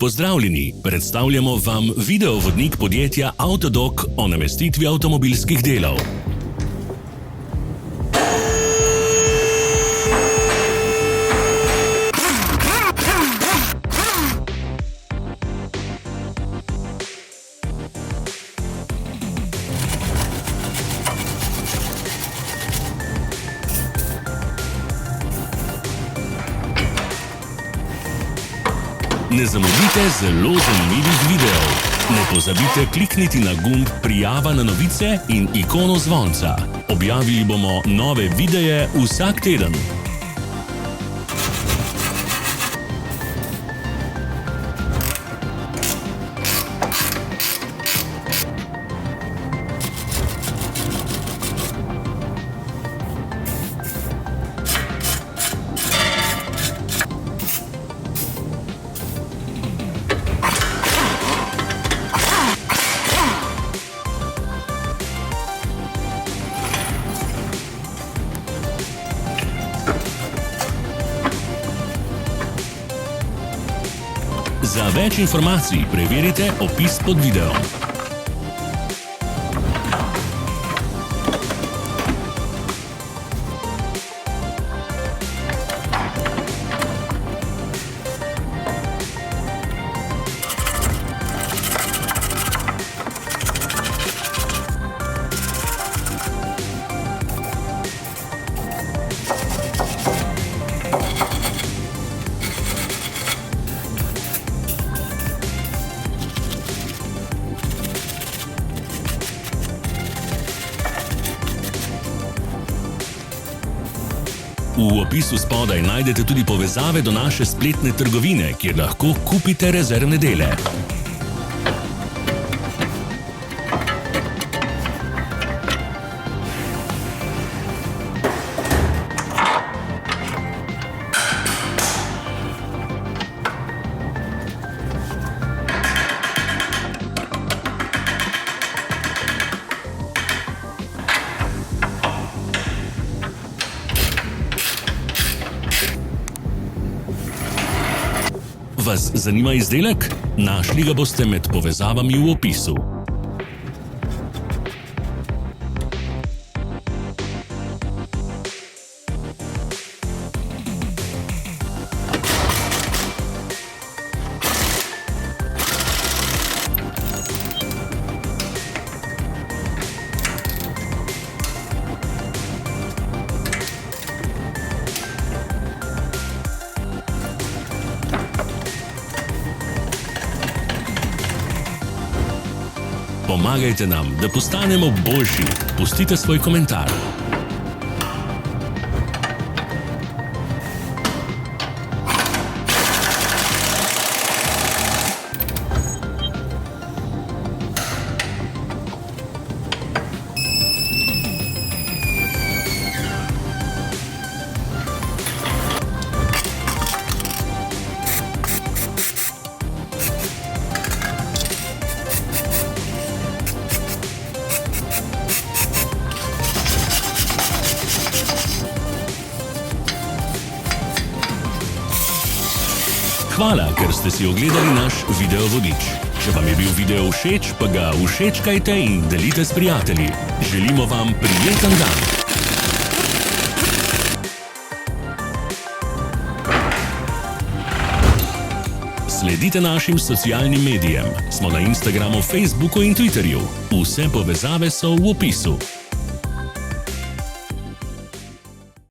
Pozdravljeni, predstavljamo vam videovodnik podjetja Avtodok o namestitvi avtomobilskih delov. Ne zamudite zelo zanimivih videov. Ne pozabite klikniti na gumb Prijava na novice in ikono zvonca. Objavili bomo nove videe vsak teden. Za več informacij preverite opis pod videom. V opisu spodaj najdete tudi povezave do naše spletne trgovine, kjer lahko kupite rezervne dele. Vas zanima izdelek? Našli ga boste med povezavami v opisu. Pomagajte nam, da postanemo boljši. Pustite svoj komentar. Hvala, ker ste si ogledali naš videovodič. Če vam je bil video všeč, pa ga všečkajte in delite s prijatelji. Želimo vam prijeten dan! Sledite našim socialnim medijem. Smo na Instagramu, Facebooku in Twitterju. Vse povezave so v opisu.